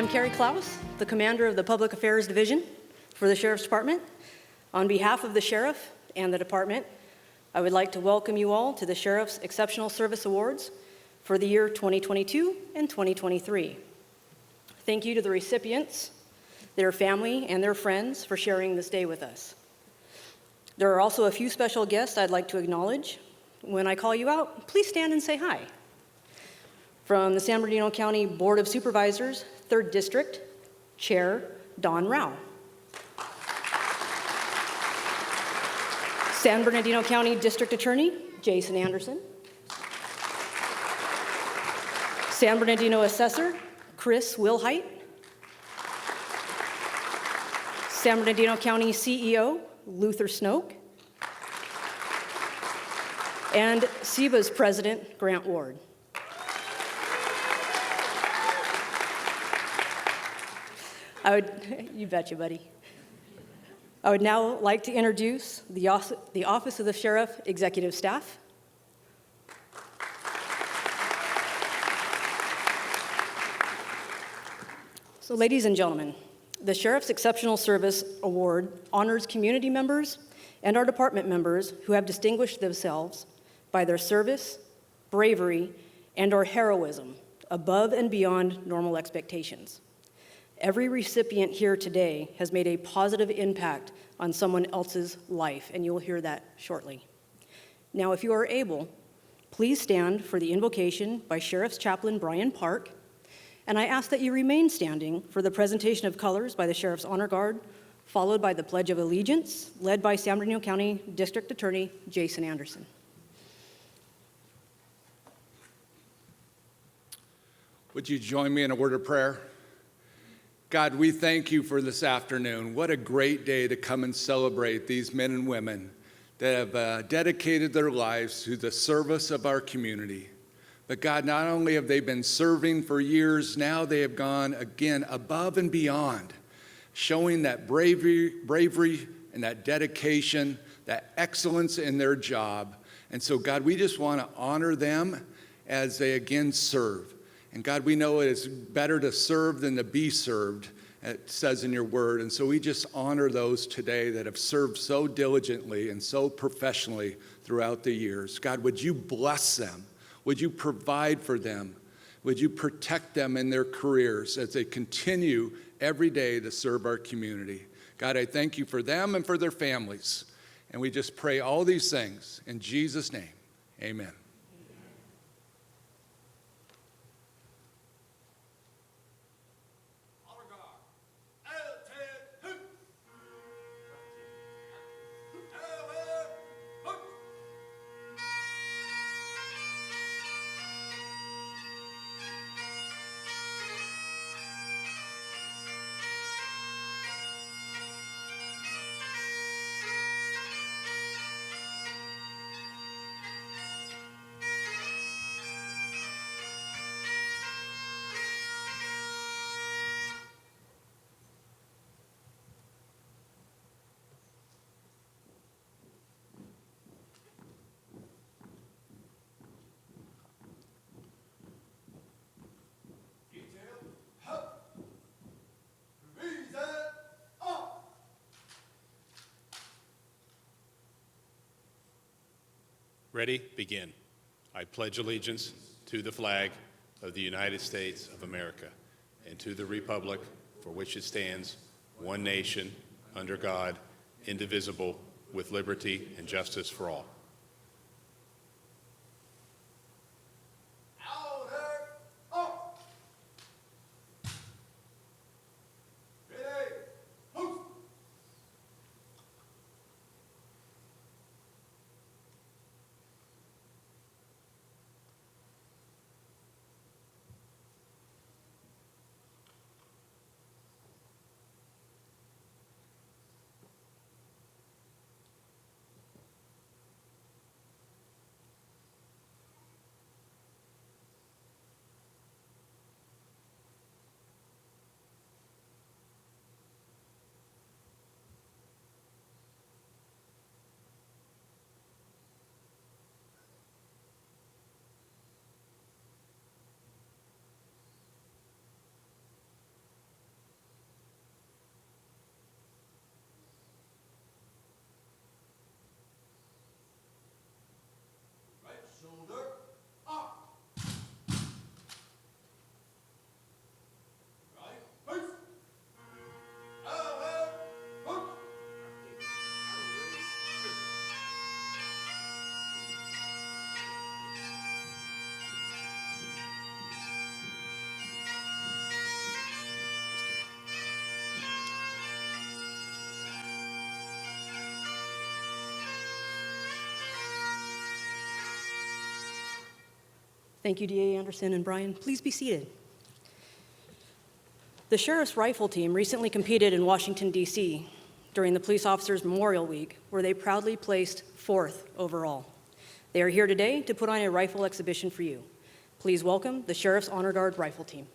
Carrie Klaus, the commander of the Public Affairs Division for the Sheriff's Department. On behalf of the Sheriff and the Department, I would like to welcome you all to the Sheriff's Exceptional Service Awards for the year 2022 and 2023. Thank you to the recipients, their family, and their friends for sharing this day with us. There are also a few special guests I'd like to acknowledge. When I call you out, please stand and say hi. From the San Bernardino County Board of Supervisors, 3rd District, Chair Don Rao. San Bernardino County District Attorney Jason Anderson. San Bernardino Assessor Chris Wilhite. San Bernardino County CEO Luther Snoke. And SEBA's President Grant Ward. You betcha, buddy. I would now like to introduce the Office of the Sheriff Executive Staff. So, ladies and gentlemen, the Sheriff's Exceptional Service Award honors community members and our department members who have distinguished themselves by their service, bravery, and/or heroism above and beyond normal expectations. Every recipient here today has made a positive impact on someone else's life, and you'll hear that shortly. Now, if you are able, please stand for the invocation by Sheriff's Chaplain Brian Park, and I ask that you remain standing for the presentation of colors by the Sheriff's Honor Guard, followed by the Pledge of Allegiance, led by San Bernardino County District Attorney Jason Anderson. Would you join me in a word of prayer? God, we thank you for this afternoon. What a great day to come and celebrate these men and women that have dedicated their lives to the service of our community. But God, not only have they been serving for years, now they have gone again above and beyond, showing that bravery and that dedication, that excellence in their job. And so God, we just want to honor them as they again serve. And God, we know it is better to serve than to be served, it says in your word. And so we just honor those today that have served so diligently and so professionally throughout the years. God, would you bless them? Would you provide for them? Would you protect them in their careers as they continue every day to serve our community? God, I thank you for them and for their families. And we just pray all these things in Jesus' name. Amen. Ready? Begin. I pledge allegiance to the flag of the United States of America and to the republic for which it stands, one nation, under God, indivisible, with liberty and justice for all. Thank you, DA Anderson and Brian. Please be seated. The Sheriff's Rifle Team recently competed in Washington, D.C. during the Police Officers Memorial Week, where they proudly placed 4th overall. They are here today to put on a rifle exhibition for you. Please welcome the Sheriff's Honor Guard Rifle Team.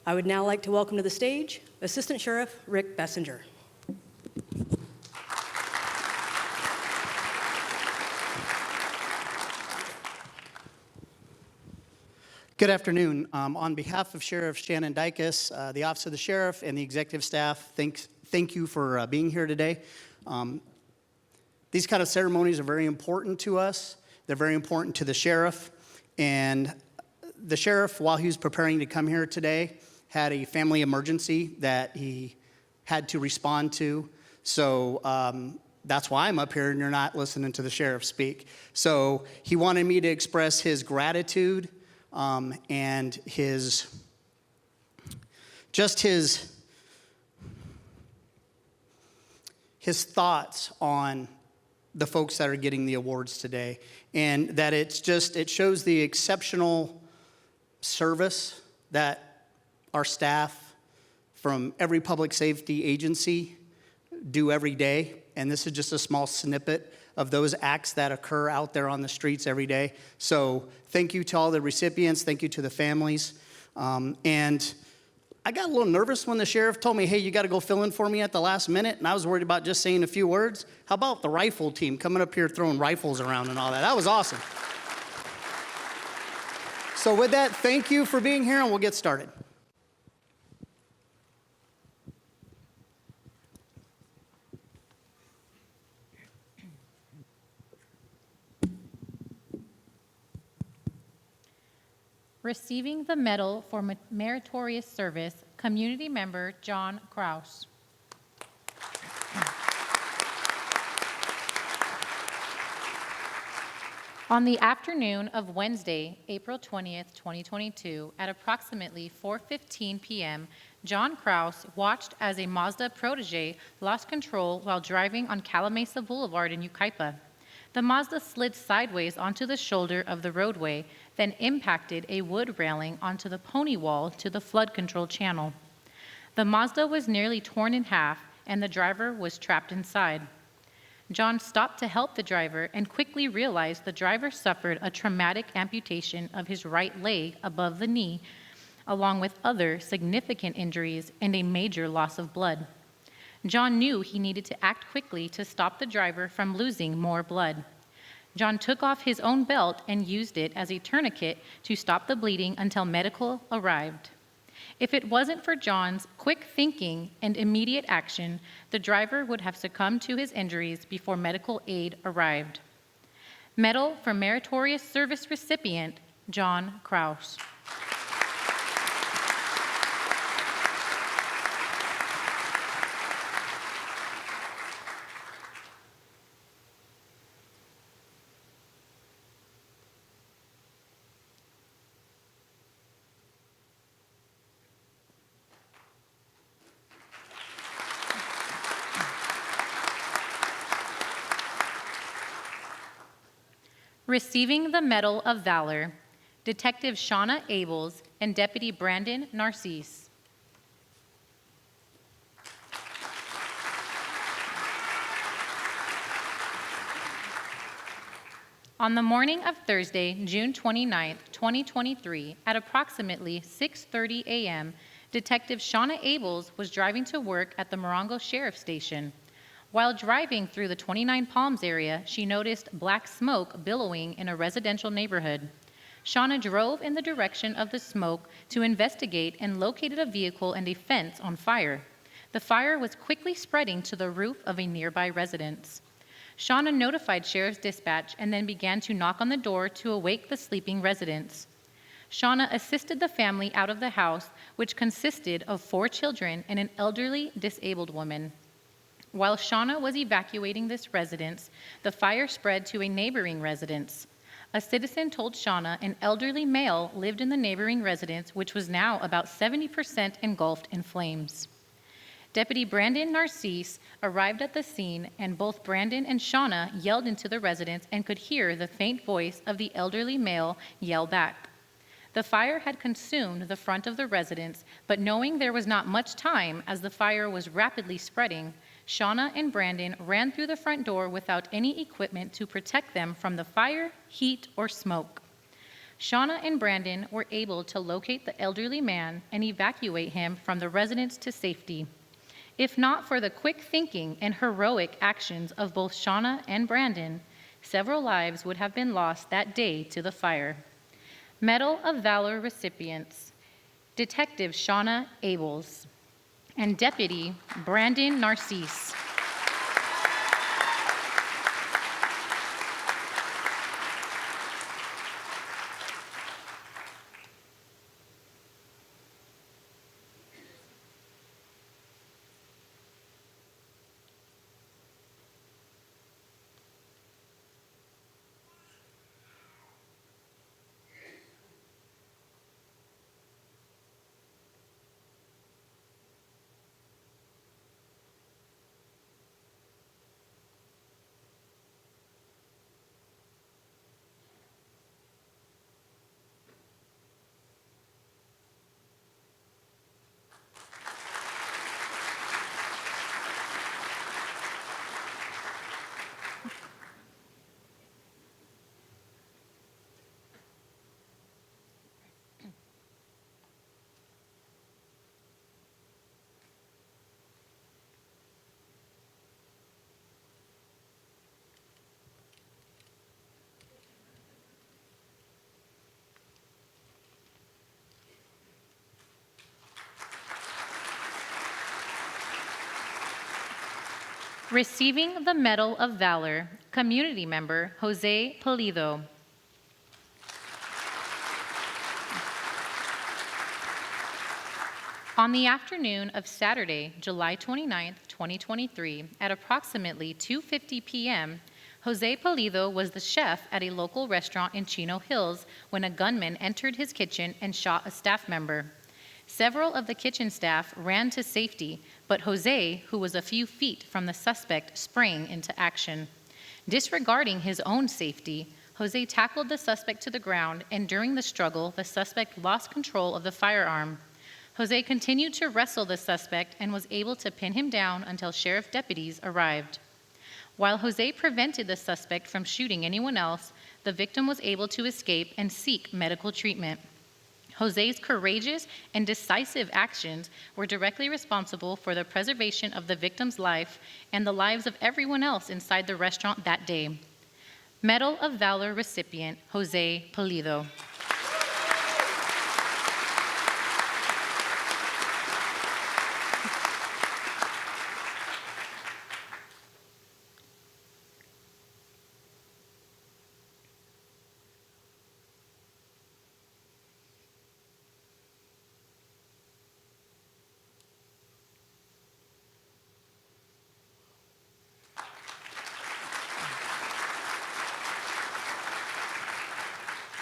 I would now like to welcome to the stage Assistant Sheriff Rick Bessinger. Good afternoon. On behalf of Sheriff Shannon Dykes, the Office of the Sheriff, and the executive staff, thank you for being here today. These kind of ceremonies are very important to us. They're very important to the sheriff. And the sheriff, while he was preparing to come here today, had a family emergency that he had to respond to. So that's why I'm up here and you're not listening to the sheriff speak. So he wanted me to express his gratitude and his thoughts on the folks that are getting the awards today, and that it shows the exceptional service that our staff from every public safety agency do every day. And this is just a small snippet of those acts that occur out there on the streets every day. So thank you to all the recipients. Thank you to the families. And I got a little nervous when the sheriff told me, hey, you got to go fill in for me at the last minute. And I was worried about just saying a few words. How about the rifle team coming up here throwing rifles around and all that? That was awesome. So with that, thank you for being here, and we'll get started. Receiving the Medal for Meritorious Service, Community Member John Kraus. On the afternoon of Wednesday, April 20th, 2022, at approximately 4:15 p.m., John Kraus watched as a Mazda Protege lost control while driving on Calamasa Boulevard in Yucaipa. The Mazda slid sideways onto the shoulder of the roadway, then impacted a wood railing onto the pony wall to the flood control channel. The Mazda was nearly torn in half, and the driver was trapped inside. John stopped to help the driver and quickly realized the driver suffered a traumatic amputation of his right leg above the knee, along with other significant injuries and a major loss of blood. John knew he needed to act quickly to stop the driver from losing more blood. John took off his own belt and used it as a tourniquet to stop the bleeding until medical arrived. If it wasn't for John's quick thinking and immediate action, the driver would have succumbed to his injuries before medical aid arrived. Medal for Meritorious Service recipient, John Kraus. Receiving the Medal of Valor, Detective Shauna Abels and Deputy Brandon Narcisse. On the morning of Thursday, June 29, 2023, at approximately 6:30 a.m., Detective Shauna Abels was driving to work at the Morongo Sheriff Station. While driving through the 29 Palms area, she noticed black smoke billowing in a residential neighborhood. Shauna drove in the direction of the smoke to investigate and located a vehicle and a fence on fire. The fire was quickly spreading to the roof of a nearby residence. Shauna notified Sheriff's Dispatch and then began to knock on the door to awake the sleeping residents. Shauna assisted the family out of the house, which consisted of 4 children and an elderly disabled woman. While Shauna was evacuating this residence, the fire spread to a neighboring residence. A citizen told Shauna an elderly male lived in the neighboring residence, which was now about 70% engulfed in flames. Deputy Brandon Narcisse arrived at the scene, and both Brandon and Shauna yelled into the residence and could hear the faint voice of the elderly male yell back. The fire had consumed the front of the residence, but knowing there was not much time as the fire was rapidly spreading, Shauna and Brandon ran through the front door without any equipment to protect them from the fire, heat, or smoke. Shauna and Brandon were able to locate the elderly man and evacuate him from the residence to safety. If not for the quick thinking and heroic actions of both Shauna and Brandon, several lives would have been lost that day to the fire. Medal of Valor recipients, Detective Shauna Abels and Deputy Brandon Narcisse. Receiving the Medal of Valor, community member Jose Pulido. On the afternoon of Saturday, July 29, 2023, at approximately 2:50 p.m., Jose Pulido was the chef at a local restaurant in Chino Hills when a gunman entered his kitchen and shot a staff member. Several of the kitchen staff ran to safety, but Jose, who was a few feet from the suspect, sprang into action. Disregarding his own safety, Jose tackled the suspect to the ground, and during the struggle, the suspect lost control of the firearm. Jose continued to wrestle the suspect and was able to pin him down until sheriff deputies arrived. While Jose prevented the suspect from shooting anyone else, the victim was able to escape and seek medical treatment. Jose's courageous and decisive actions were directly responsible for the preservation of the victim's life and the lives of everyone else inside the restaurant that day. Medal of Valor recipient, Jose Pulido.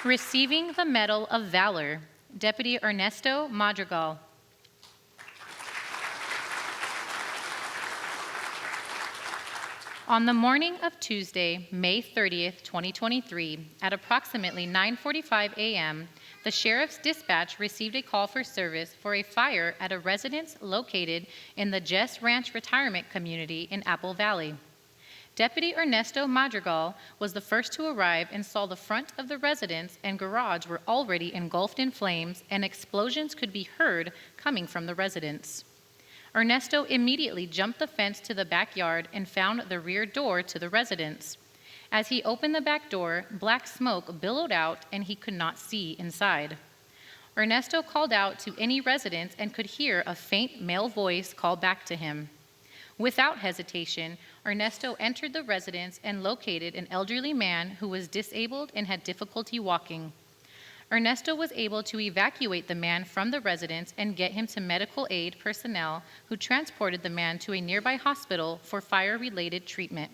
Receiving the Medal of Valor, Deputy Ernesto Madrigal. On the morning of Tuesday, May 30th, 2023, at approximately 9:45 a.m., the Sheriff's Dispatch received a call for service for a fire at a residence located in the Jess Ranch Retirement Community in Apple Valley. Deputy Ernesto Madrigal was the first to arrive and saw the front of the residence and garage were already engulfed in flames and explosions could be heard coming from the residence. Ernesto immediately jumped the fence to the backyard and found the rear door to the residence. As he opened the back door, black smoke billowed out and he could not see inside. Ernesto called out to any residents and could hear a faint male voice call back to him. Without hesitation, Ernesto entered the residence and located an elderly man who was disabled and had difficulty walking. Ernesto was able to evacuate the man from the residence and get him to medical aid personnel who transported the man to a nearby hospital for fire-related treatment.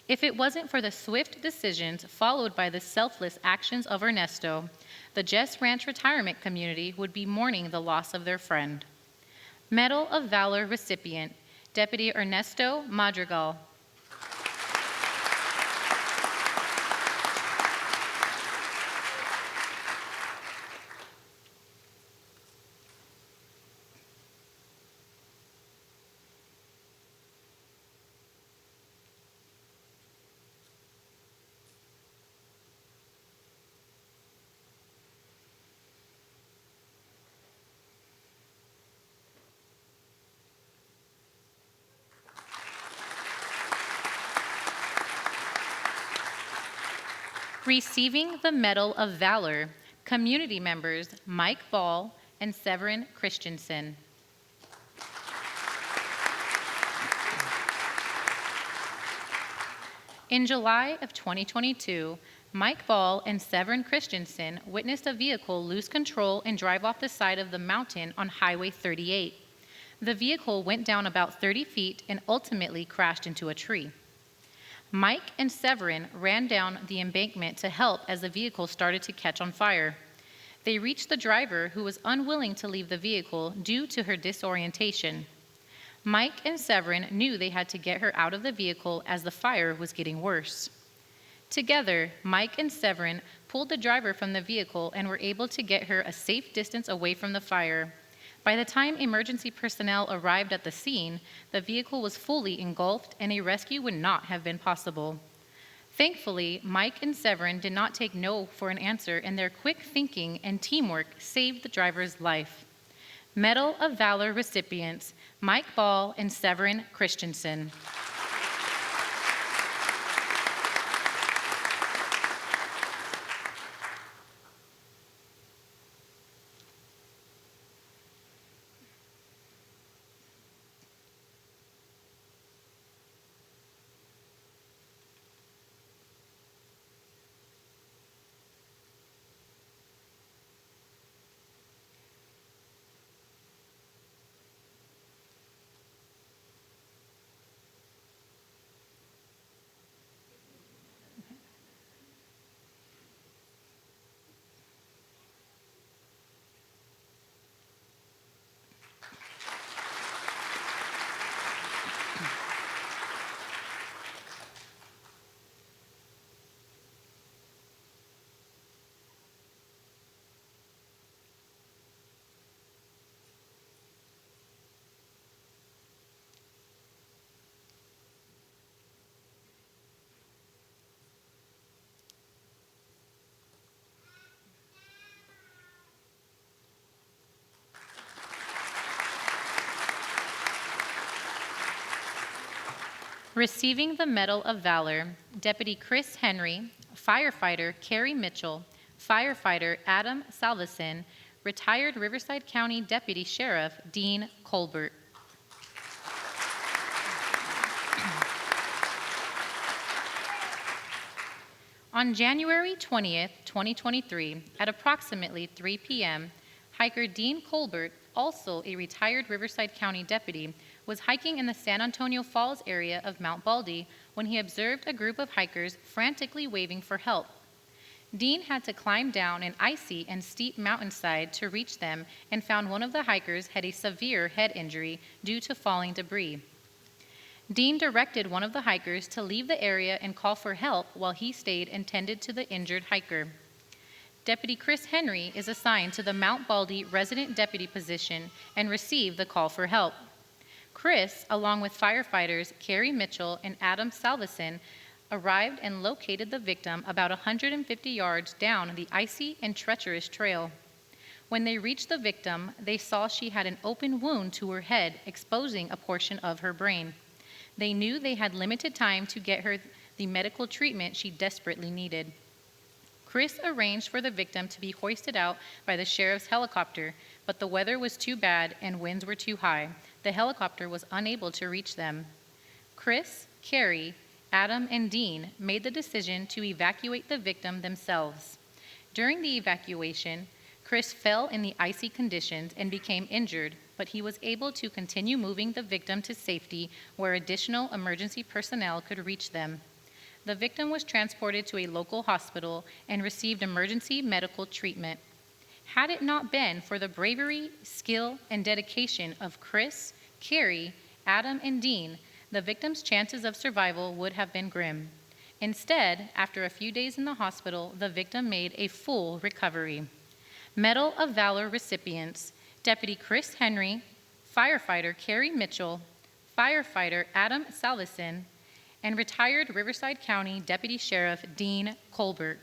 If it wasn't for the swift decisions followed by the selfless actions of Ernesto, the Jess Ranch Retirement Community would be mourning the loss of their friend. Medal of Valor recipient, Deputy Ernesto Madrigal. Receiving the Medal of Valor, community members Mike Ball and Severin Christensen. In July of 2022, Mike Ball and Severin Christensen witnessed a vehicle lose control and drive off the side of the mountain on Highway 38. The vehicle went down about 30 feet and ultimately crashed into a tree. Mike and Severin ran down the embankment to help as the vehicle started to catch on fire. They reached the driver, who was unwilling to leave the vehicle due to her disorientation. Mike and Severin knew they had to get her out of the vehicle as the fire was getting worse. Together, Mike and Severin pulled the driver from the vehicle and were able to get her a safe distance away from the fire. By the time emergency personnel arrived at the scene, the vehicle was fully engulfed and a rescue would not have been possible. Thankfully, Mike and Severin did not take no for an answer, and their quick thinking and teamwork saved the driver's life. Medal of Valor recipients, Mike Ball and Severin Christensen. Receiving the Medal of Valor, Deputy Chris Henry, Firefighter Carrie Mitchell, Firefighter Adam Salveson, Retired Riverside County Deputy Sheriff Dean Colbert. On January 20th, 2023, at approximately 3 p.m., hiker Dean Colbert, also a retired Riverside County deputy, was hiking in the San Antonio Falls area of Mount Baldy when he observed a group of hikers frantically waving for help. Dean had to climb down an icy and steep mountainside to reach them and found one of the hikers had a severe head injury due to falling debris. Dean directed one of the hikers to leave the area and call for help while he stayed and tended to the injured hiker. Deputy Chris Henry is assigned to the Mount Baldy resident deputy position and received the call for help. Chris, along with firefighters Carrie Mitchell and Adam Salveson, arrived and located the victim about 150 yards down the icy and treacherous trail. When they reached the victim, they saw she had an open wound to her head, exposing a portion of her brain. They knew they had limited time to get her the medical treatment she desperately needed. Chris arranged for the victim to be hoisted out by the sheriff's helicopter, but the weather was too bad and winds were too high. The helicopter was unable to reach them. Chris, Carrie, Adam, and Dean made the decision to evacuate the victim themselves. During the evacuation, Chris fell in the icy conditions and became injured, but he was able to continue moving the victim to safety where additional emergency personnel could reach them. The victim was transported to a local hospital and received emergency medical treatment. Had it not been for the bravery, skill, and dedication of Chris, Carrie, Adam, and Dean, the victim's chances of survival would have been grim. Instead, after a few days in the hospital, the victim made a full recovery. Medal of Valor recipients: Deputy Chris Henry, firefighter Carrie Mitchell, firefighter Adam Salveson, and retired Riverside County Deputy Sheriff Dean Colbert.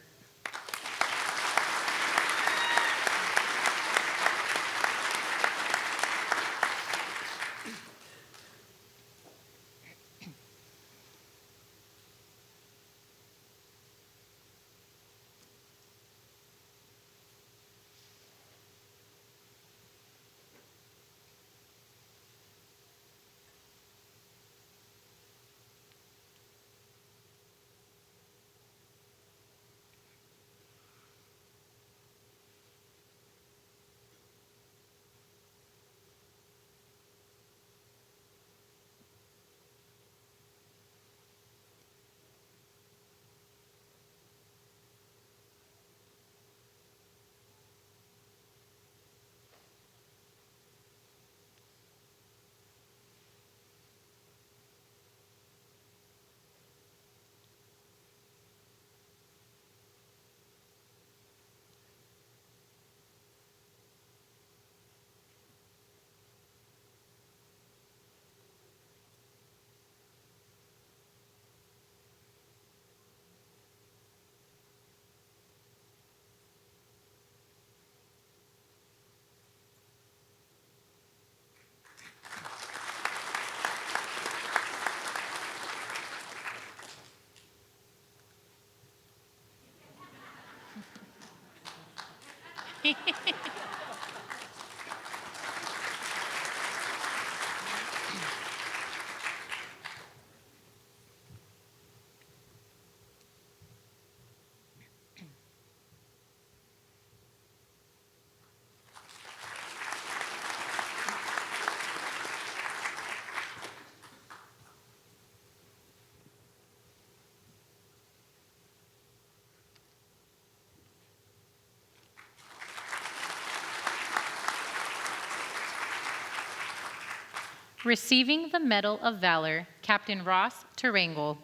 Receiving the Medal of Valor, Captain Ross Terangel.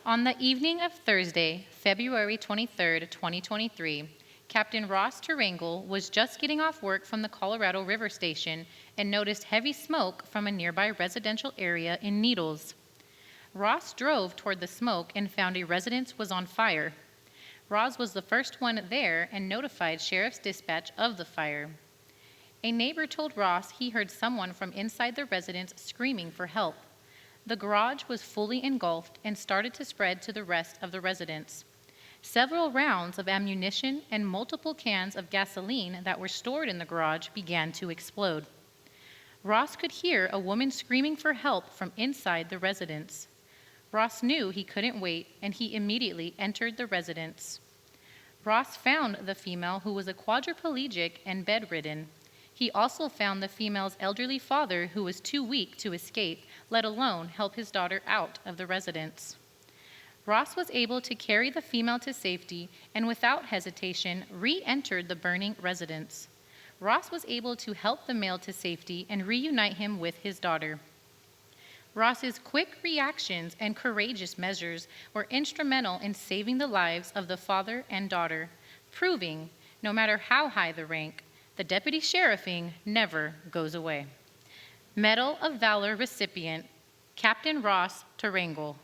On the evening of Thursday, February 23, 2023, Captain Ross Terangel was just getting off work from the Colorado River Station and noticed heavy smoke from a nearby residential area in Needles. Ross drove toward the smoke and found a residence was on fire. Ross was the first one there and notified Sheriff's Dispatch of the fire. A neighbor told Ross he heard someone from inside the residence screaming for help. The garage was fully engulfed and started to spread to the rest of the residence. Several rounds of ammunition and multiple cans of gasoline that were stored in the garage began to explode. Ross could hear a woman screaming for help from inside the residence. Ross knew he couldn't wait, and he immediately entered the residence. Ross found the female, who was a quadriplegic and bedridden. He also found the female's elderly father, who was too weak to escape, let alone help his daughter out of the residence. Ross was able to carry the female to safety and without hesitation re-entered the burning residence. Ross was able to help the male to safety and reunite him with his daughter. Ross's quick reactions and courageous measures were instrumental in saving the lives of the father and daughter, proving, no matter how high the rank, the deputy sheriffing never goes away. Medal of Valor recipient, Captain Ross Terangel.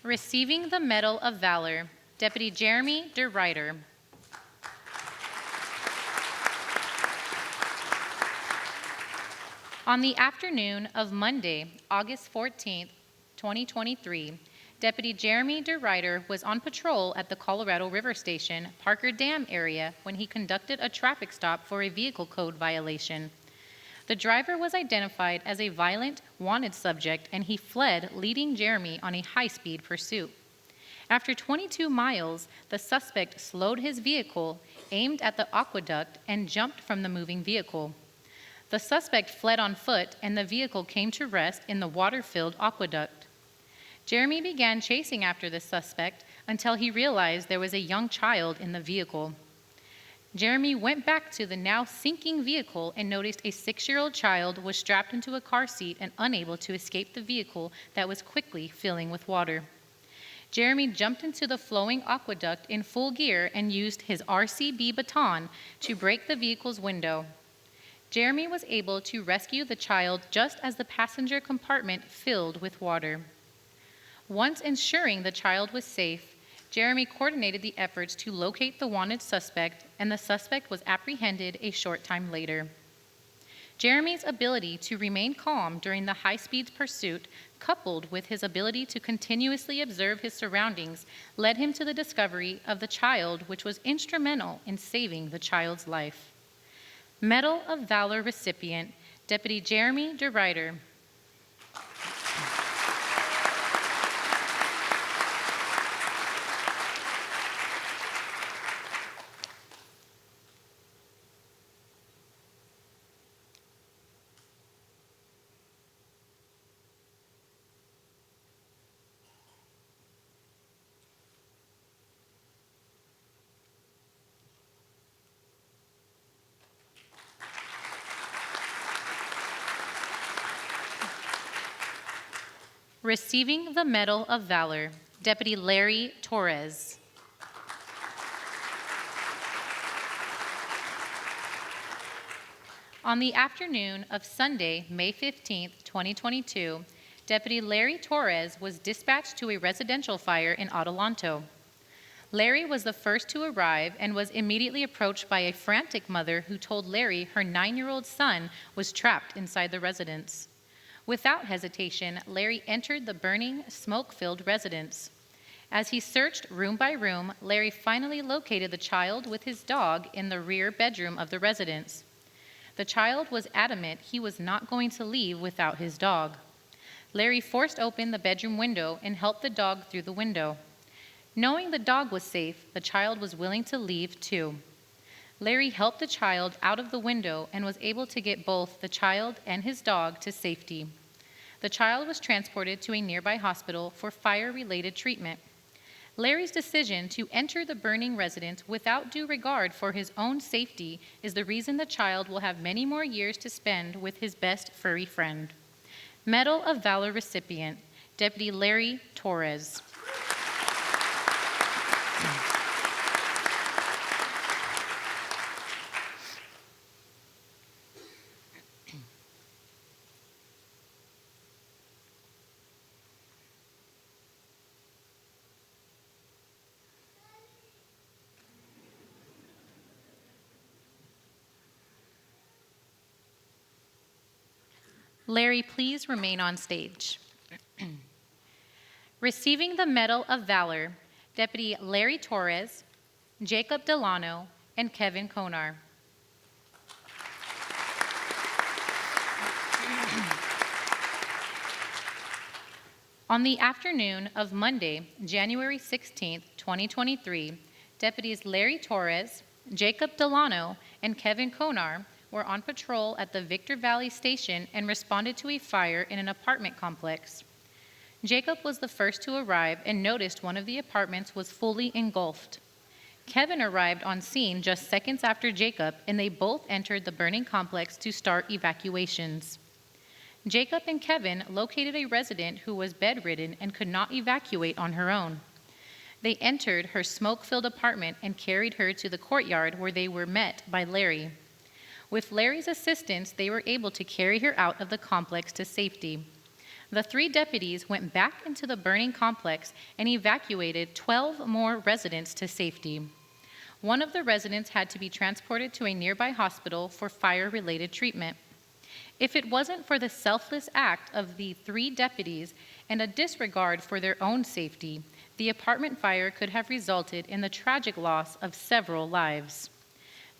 Receiving the Medal of Valor, Deputy Jeremy DeRuyter. On the afternoon of Monday, August 14th, 2023, Deputy Jeremy DeRuyter was on patrol at the Colorado River Station, Parker Dam area when he conducted a traffic stop for a vehicle code violation. The driver was identified as a violent, wanted subject, and he fled, leading Jeremy on a high-speed pursuit. After 22 miles, the suspect slowed his vehicle, aimed at the aqueduct, and jumped from the moving vehicle. The suspect fled on foot, and the vehicle came to rest in the water-filled aqueduct. Jeremy began chasing after the suspect until he realized there was a young child in the vehicle. Jeremy went back to the now sinking vehicle and noticed a 6-year-old child was strapped into a car seat and unable to escape the vehicle that was quickly filling with water. Jeremy jumped into the flowing aqueduct in full gear and used his RCB baton to break the vehicle's window. Jeremy was able to rescue the child just as the passenger compartment filled with water. Once ensuring the child was safe, Jeremy coordinated the efforts to locate the wanted suspect, and the suspect was apprehended a short time later. Jeremy's ability to remain calm during the high-speed pursuit, coupled with his ability to continuously observe his surroundings, led him to the discovery of the child, which was instrumental in saving the child's life. Medal of Valor recipient, Deputy Jeremy DeRuyter. Receiving the Medal of Valor, Deputy Larry Torres. On the afternoon of Sunday, May 15, 2022, Deputy Larry Torres was dispatched to a residential fire in Adelanto. Larry was the first to arrive and was immediately approached by a frantic mother who told Larry her 9-year-old son was trapped inside the residence. Without hesitation, Larry entered the burning, smoke-filled residence. As he searched room by room, Larry finally located the child with his dog in the rear bedroom of the residence. The child was adamant he was not going to leave without his dog. Larry forced open the bedroom window and helped the dog through the window. Knowing the dog was safe, the child was willing to leave too. Larry helped the child out of the window and was able to get both the child and his dog to safety. The child was transported to a nearby hospital for fire-related treatment. Larry's decision to enter the burning residence without due regard for his own safety is the reason the child will have many more years to spend with his best furry friend. Medal of Valor recipient, Deputy Larry Torres. Larry, please remain on stage. Receiving the Medal of Valor, Deputy Larry Torres, Jacob Delano, and Kevin Konar. On the afternoon of Monday, January 16, 2023, deputies Larry Torres, Jacob Delano, and Kevin Konar were on patrol at the Victor Valley Station and responded to a fire in an apartment complex. Jacob was the first to arrive and noticed one of the apartments was fully engulfed. Kevin arrived on scene just seconds after Jacob, and they both entered the burning complex to start evacuations. Jacob and Kevin located a resident who was bedridden and could not evacuate on her own. They entered her smoke-filled apartment and carried her to the courtyard where they were met by Larry. With Larry's assistance, they were able to carry her out of the complex to safety. The 3 deputies went back into the burning complex and evacuated 12 more residents to safety. One of the residents had to be transported to a nearby hospital for fire-related treatment. If it wasn't for the selfless act of the 3 deputies and a disregard for their own safety, the apartment fire could have resulted in the tragic loss of several lives.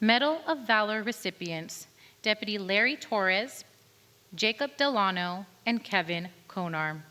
Medal of Valor recipients, Deputy Larry Torres, Jacob Delano, and Kevin Konar.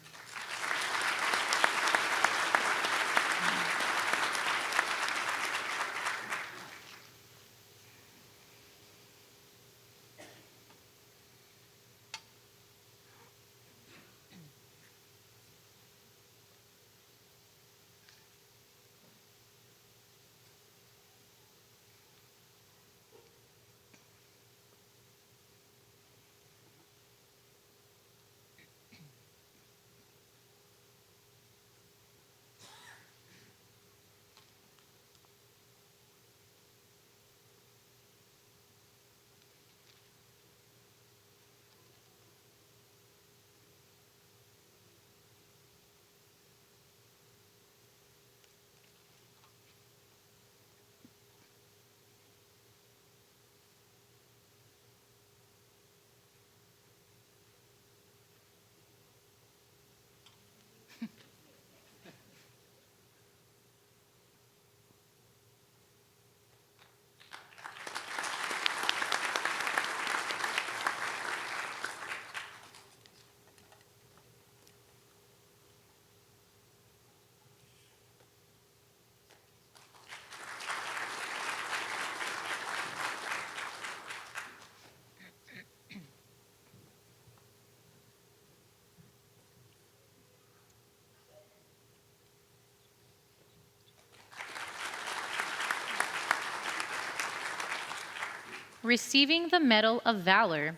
Receiving the Medal of Valor,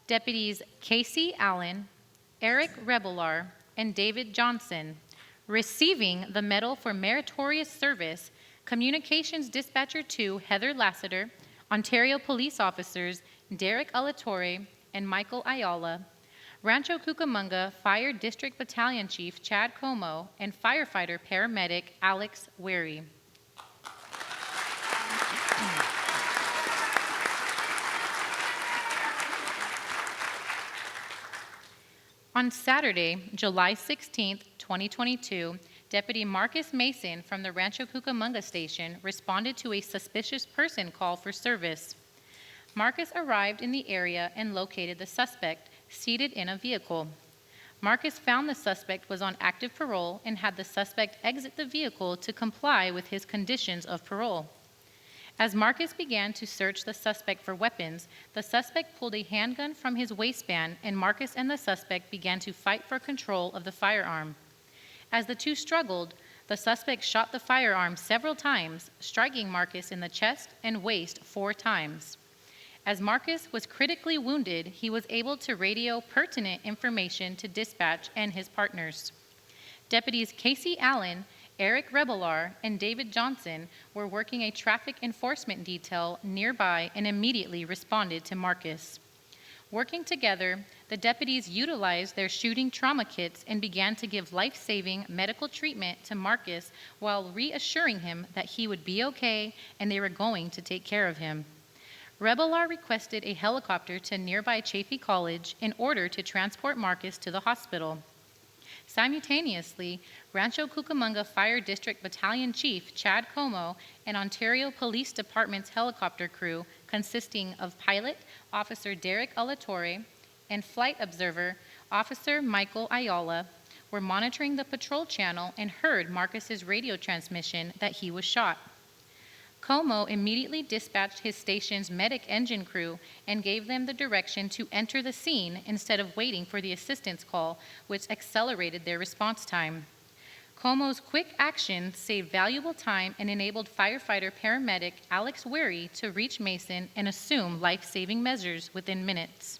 Deputies Casey Allen, Eric Rebelar, and David Johnson. Receiving the Medal for Meritorious Service, Communications Dispatcher 2 Heather Lassiter, Ontario Police Officers Derek Alatorre and Michael Ayala, Rancho Cucamonga Fire District Battalion Chief Chad Como, and firefighter paramedic Alex Wary. On Saturday, July 16, 2022, Deputy Marcus Mason from the Rancho Cucamonga station responded to a suspicious person call for service. Marcus arrived in the area and located the suspect seated in a vehicle. Marcus found the suspect was on active parole and had the suspect exit the vehicle to comply with his conditions of parole. As Marcus began to search the suspect for weapons, the suspect pulled a handgun from his waistband, and Marcus and the suspect began to fight for control of the firearm. As the two struggled, the suspect shot the firearm several times, striking Marcus in the chest and waist 4 times. As Marcus was critically wounded, he was able to radio pertinent information to dispatch and his partners. Deputies Casey Allen, Eric Rebelar, and David Johnson were working a traffic enforcement detail nearby and immediately responded to Marcus. Working together, the deputies utilized their shooting trauma kits and began to give life-saving medical treatment to Marcus while reassuring him that he would be okay and they were going to take care of him. Rebelar requested a helicopter to nearby Chaffey College in order to transport Marcus to the hospital. Simultaneously, Rancho Cucamonga Fire District Battalion Chief Chad Como and Ontario Police Department's helicopter crew, consisting of pilot Officer Derek Alatorre and flight observer Officer Michael Ayala, were monitoring the patrol channel and heard Marcus's radio transmission that he was shot. Como immediately dispatched his station's medic engine crew and gave them the direction to enter the scene instead of waiting for the assistance call, which accelerated their response time. Como's quick action saved valuable time and enabled firefighter paramedic Alex Wary to reach Mason and assume life-saving measures within minutes.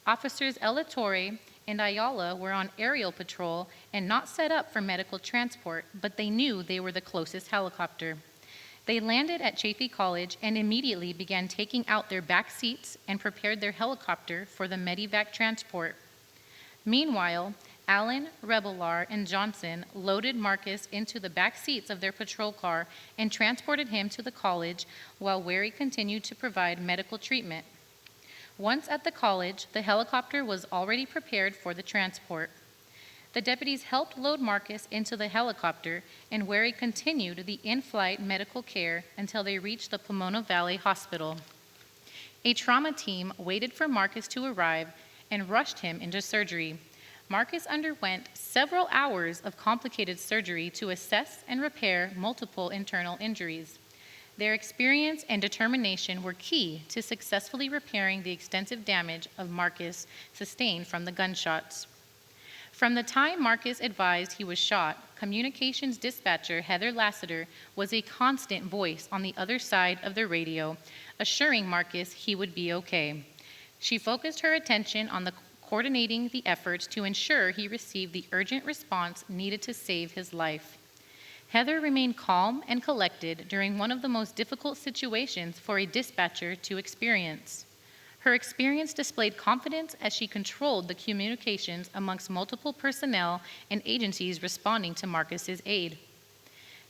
Officers El Torre and Ayala were on aerial patrol and not set up for medical transport, but they knew they were the closest helicopter. They landed at Chaffey College and immediately began taking out their back seats and prepared their helicopter for the Medivac transport. Meanwhile, Allen, Rebelar, and Johnson loaded Marcus into the back seats of their patrol car and transported him to the college while Wary continued to provide medical treatment. Once at the college, the helicopter was already prepared for the transport. The deputies helped load Marcus into the helicopter, and Wary continued the in-flight medical care until they reached the Pomona Valley Hospital. A trauma team waited for Marcus to arrive and rushed him into surgery. Marcus underwent several hours of complicated surgery to assess and repair multiple internal injuries. Their experience and determination were key to successfully repairing the extensive damage of Marcus sustained from the gunshots. From the time Marcus advised he was shot, communications dispatcher Heather Lassiter was a constant voice on the other side of the radio, assuring Marcus he would be okay. She focused her attention on coordinating the efforts to ensure he received the urgent response needed to save his life. Heather remained calm and collected during one of the most difficult situations for a dispatcher to experience. Her experience displayed confidence as she controlled the communications amongst multiple personnel and agencies responding to Marcus's aid.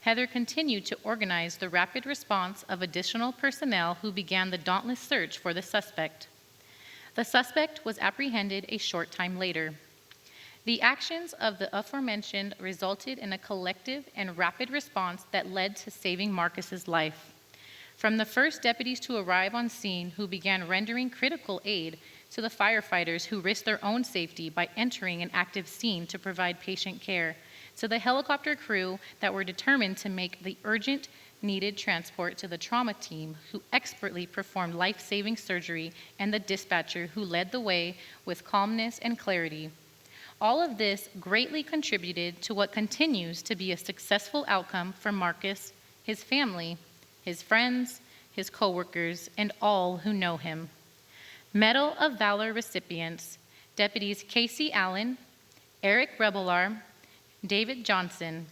Heather continued to organize the rapid response of additional personnel who began the dauntless search for the suspect. The suspect was apprehended a short time later. The actions of the aforementioned resulted in a collective and rapid response that led to saving Marcus's life. From the first deputies to arrive on scene who began rendering critical aid to the firefighters who risked their own safety by entering an active scene to provide patient care, to the helicopter crew that were determined to make the urgent needed transport to the trauma team who expertly performed life-saving surgery, and the dispatcher who led the way with calmness and clarity. All of this greatly contributed to what continues to be a successful outcome for Marcus, his family, his friends, his coworkers, and all who know him. Medal of Valor recipients, Deputies Casey Allen, Eric Rebelar, David Johnson.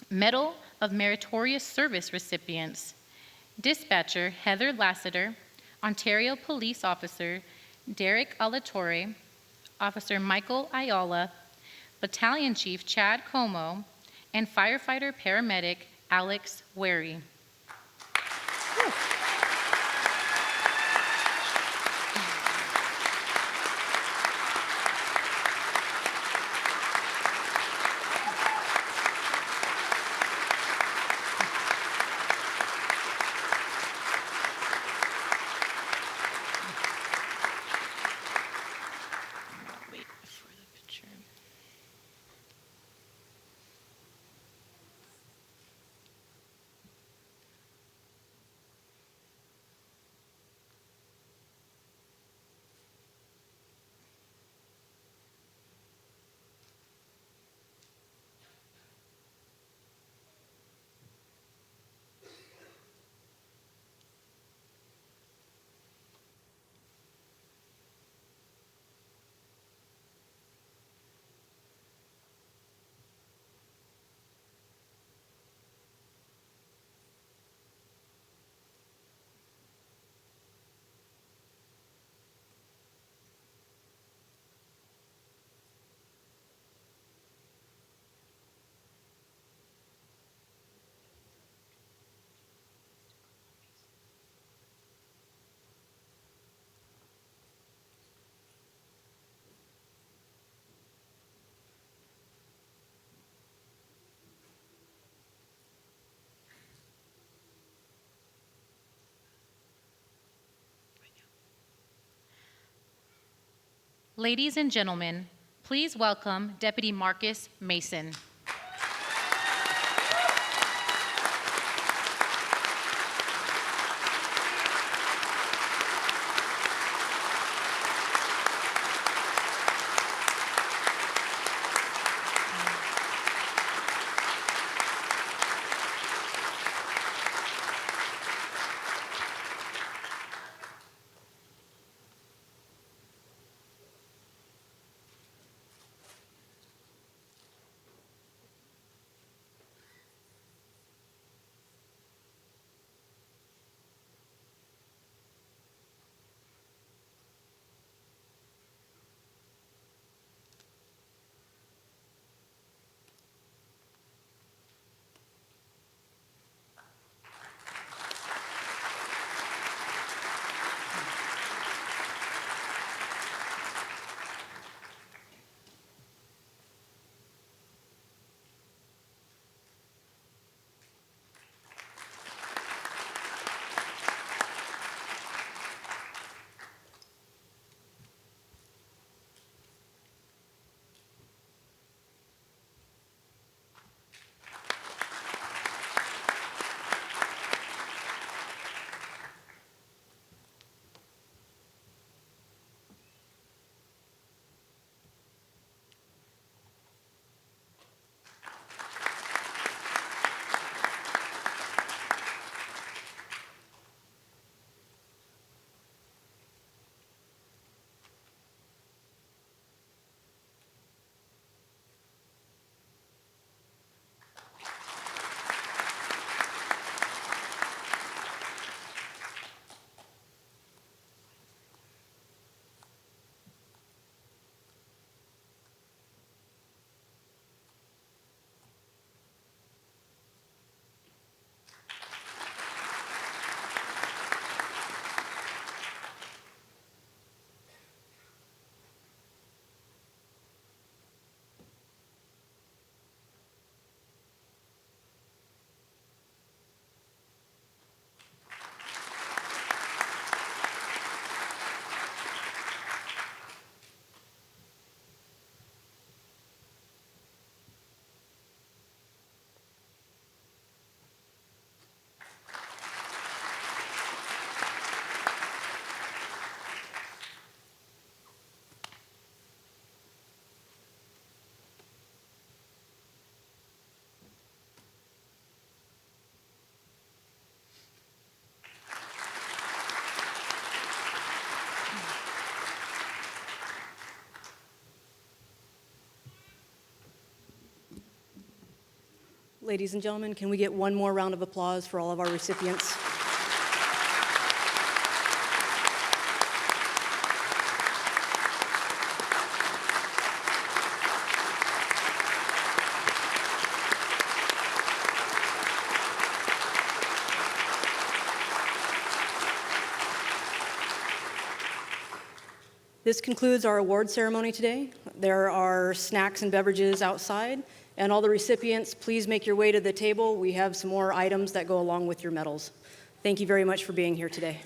Medal of Meritorious Service recipients, Dispatcher Heather Lassiter, Ontario Police Officer Derek Alatorre, Officer Michael Ayala, Battalion Chief Chad Como, and Firefighter Paramedic Alex Wary. Ladies and gentlemen, Please welcome Deputy Marcus Mason. Ladies and gentlemen, can we get one more round of applause for all of our recipients? This concludes our award ceremony today. There are snacks and beverages outside, and all the recipients, please make your way to the table. We have some more items that go along with your medals. Thank you very much for being here today.